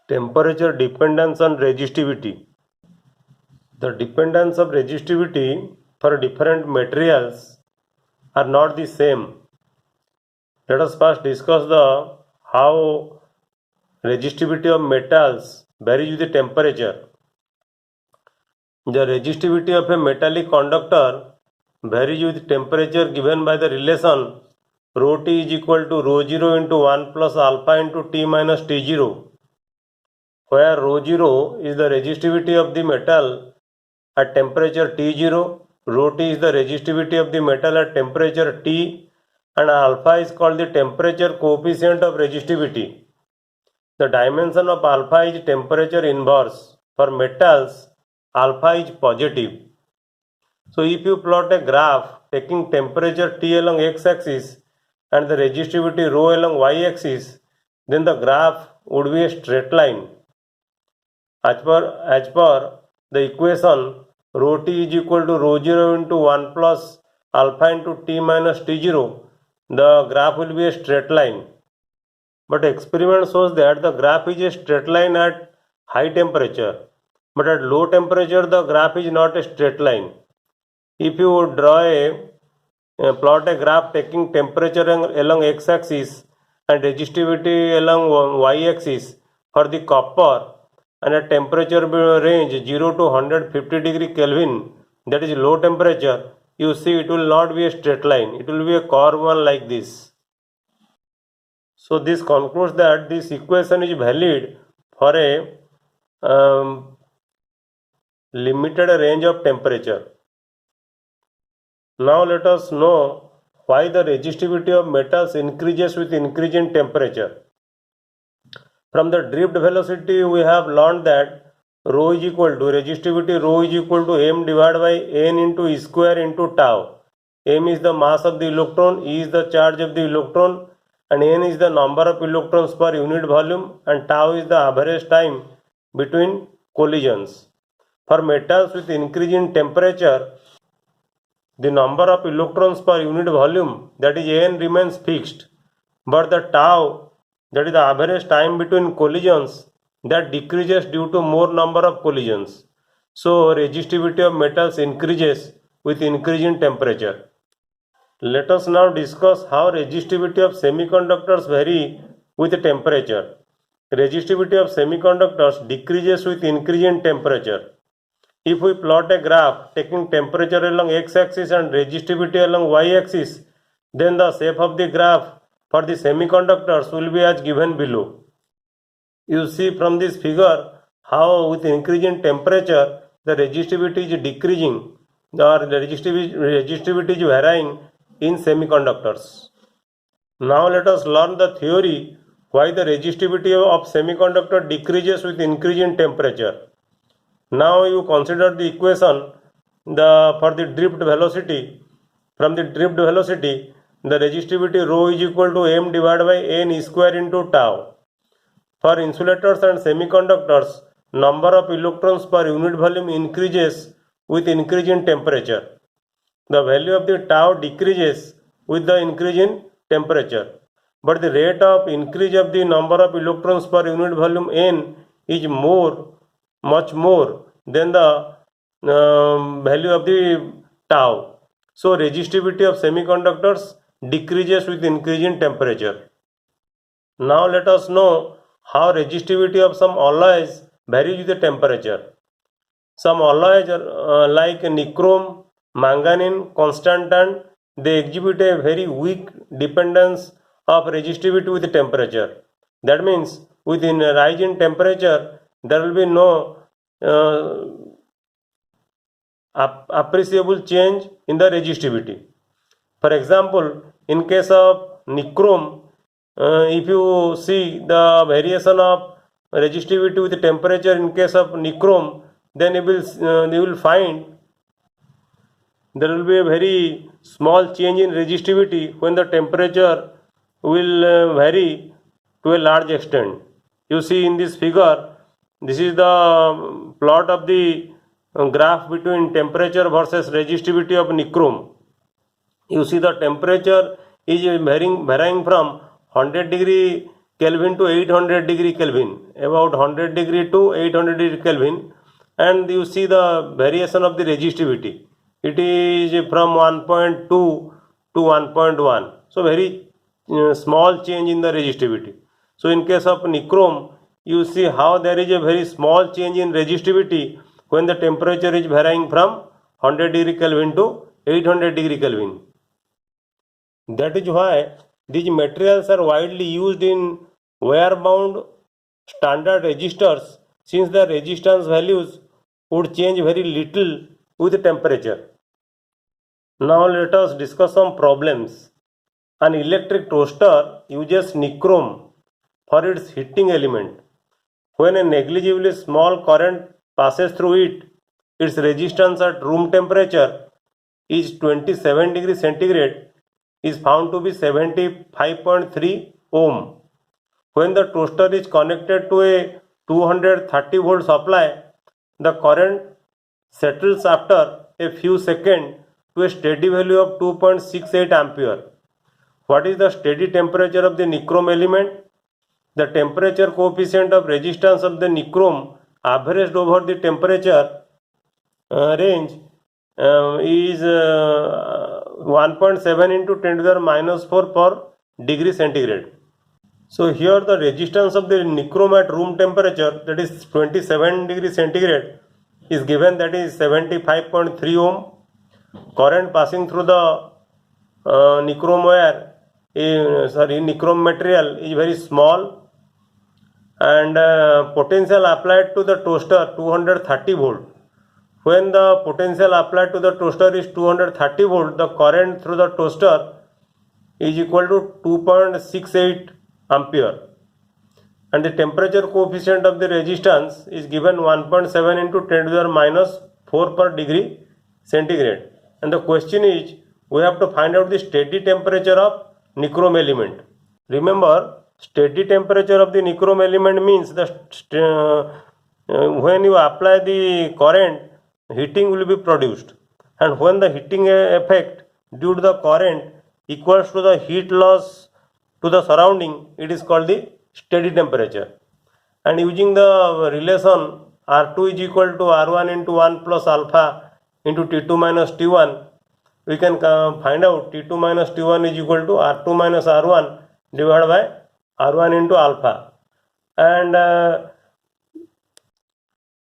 Temperature dependence on resistivity. The dependence of resistivity for different materials are not the same. Let us first discuss the how resistivity of metals varies with the temperature. The resistivity of a metallic conductor varies with temperature given by the relation rho t is equal to rho 0 into 1 plus alpha into t minus t0, where rho 0 is the resistivity of the metal at temperature T0, rho T is the resistivity of the metal at temperature T, and alpha is called the temperature coefficient of resistivity. The dimension of alpha is temperature inverse. For metals, alpha is positive. So if you plot a graph taking temperature T along x-axis and the resistivity rho along y-axis, then the graph would be a straight line. As per the equation, rho t is equal to rho 0 into 1 plus alpha into t minus t0, the graph will be a straight line. But experiment shows that the graph is a straight line at high temperature, but at low temperature the graph is not a straight line. If you plot a graph taking temperature along x-axis and resistivity along y-axis for the copper, and a temperature range 0 to 150 degree Kelvin, that is low temperature, you see it will not be a straight line, it will be a curved one like this. So this concludes that this equation is valid for a limited range of temperature. Now let us know why the resistivity of metals increases with increasing temperature. From the drift velocity we have learned that rho is equal to resistivity rho is equal to m divided by n into E square into tau. M is the mass of the electron, E is the charge of the electron, and n is the number of electrons per unit volume, and tau is the average time between collisions. For metals with increasing temperature, the number of electrons per unit volume, that is n, remains fixed, but the tau, that is the average time between collisions, that decreases due to more number of collisions. So resistivity of metals increases with increasing temperature. Let us now discuss how resistivity of semiconductors vary with temperature. Resistivity of semiconductors decreases with increasing temperature. If we plot a graph taking temperature along x-axis and resistivity along y-axis, then the shape of the graph for the semiconductors will be as given below. You see from this figure how with increasing temperature the resistivity is decreasing or the resistivity is varying in semiconductors. Now let us learn the theory why the resistivity of semiconductor decreases with increasing temperature. Now you consider the equation for the drift velocity. From the drift velocity, the resistivity rho is equal to m divided by n square into tau. For insulators and semiconductors, number of electrons per unit volume increases with increasing temperature. The value of the tau decreases with the increase in temperature, but the rate of increase of the number of electrons per unit volume n is much more than the value of the tau. So resistivity of semiconductors decreases with increasing temperature. Now let us know how resistivity of some alloys varies with the temperature. Some alloys are like nichrome, manganese, constantan, they exhibit a very weak dependence of resistivity with the temperature. That means within a rise in temperature there will be no appreciable change in the resistivity. For example, in case of nichrome, if you see the variation of resistivity with temperature in case of nichrome, then you will find there will be a very small change in resistivity when the temperature will vary to a large extent. You see in this figure, this is the plot of the graph between temperature versus resistivity of nichrome. You see the temperature is varying from 100 degree Kelvin to 800 degree Kelvin, about 100 degree to 800 degree Kelvin, and you see the variation of the resistivity. It is from 1.2 to 1.1. So very small change in the resistivity. So in case of nichrome, you see how there is a very small change in resistivity when the temperature is varying from 100 degree Kelvin to 800 degree Kelvin. That is why these materials are widely used in wire-bound standard resistors, since the resistance values would change very little with temperature. Now let us discuss some problems. An electric toaster uses nichrome for its heating element. When a negligibly small current passes through it, its resistance at room temperature is 27 degrees centigrade is found to be 75.3 ohm. When the toaster is connected to a 230 volt supply, the current settles after a few seconds to a steady value of 2.68 ampere. What is the steady temperature of the nichrome element? The temperature coefficient of resistance of the nichrome averaged over the temperature range is 1.7 into 10 to the minus 4 per degree centigrade. So here the resistance of the nichrome at room temperature, that is 27 degree centigrade, is given, that is 75.3 ohm. Current passing through the nichrome wire, nichrome material is very small, and potential applied to the toaster 230 volt. When the potential applied to the toaster is 230 volt, the current through the toaster is equal to 2.68 ampere, and the temperature coefficient of the resistance is given 1.7 into 10 to the minus 4 per degree centigrade. And the question is, we have to find out the steady temperature of nichrome element. Remember, steady temperature of the nichrome element means when you apply the current, heating will be produced, and when the heating effect due to the current equals to the heat loss to the surrounding, it is called the steady temperature. And using the relation R2 is equal to R1 into 1 plus alpha into T2 minus T1, we can find out T2 minus T1 is equal to R2 minus R1 divided by R1 into alpha. And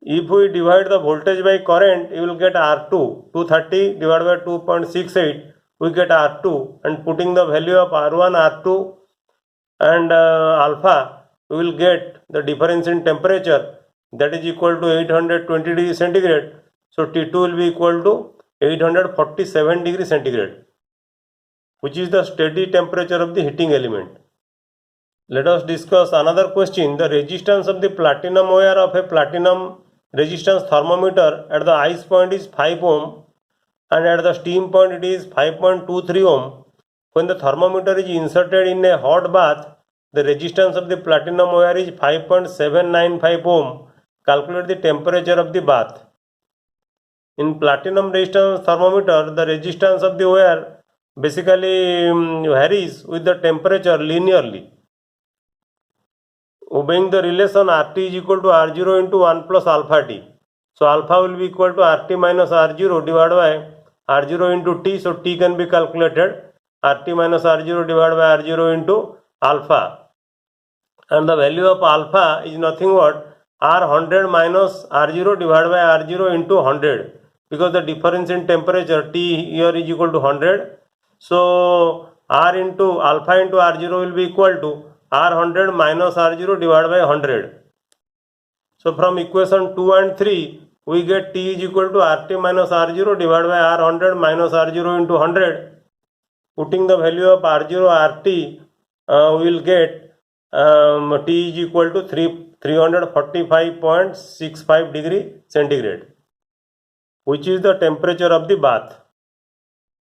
if we divide the voltage by current, you will get R2, 230 divided by 2.68, we get R2, and putting the value of R1, R2 and alpha, we will get the difference in temperature, that is equal to 820 degrees centigrade. So T2 will be equal to 847 degrees centigrade, which is the steady temperature of the heating element. Let us discuss another question. The resistance of the platinum wire of a platinum resistance thermometer at the ice point is 5 ohm, and at the steam point it is 5.23 ohm. When the thermometer is inserted in a hot bath, the resistance of the platinum wire is 5.795 ohm. Calculate the temperature of the bath. In platinum resistance thermometer, the resistance of the wire basically varies with the temperature linearly, obeying the relation RT is equal to R0 into 1 plus alpha T. So alpha will be equal to RT minus R0 divided by R0 into T. So T can be calculated, RT minus R0 divided by R0 into alpha. And the value of alpha is nothing but R100 minus R0 divided by R0 into 100, because the difference in temperature T here is equal to 100. So R into alpha into R0 will be equal to R100 minus R0 divided by 100. So from equation 2 and 3, we get T is equal to RT minus R0 divided by R100 minus R0 into 100. Putting the value of R0 RT, we will get T is equal to 345.65 degree centigrade, which is the temperature of the bath.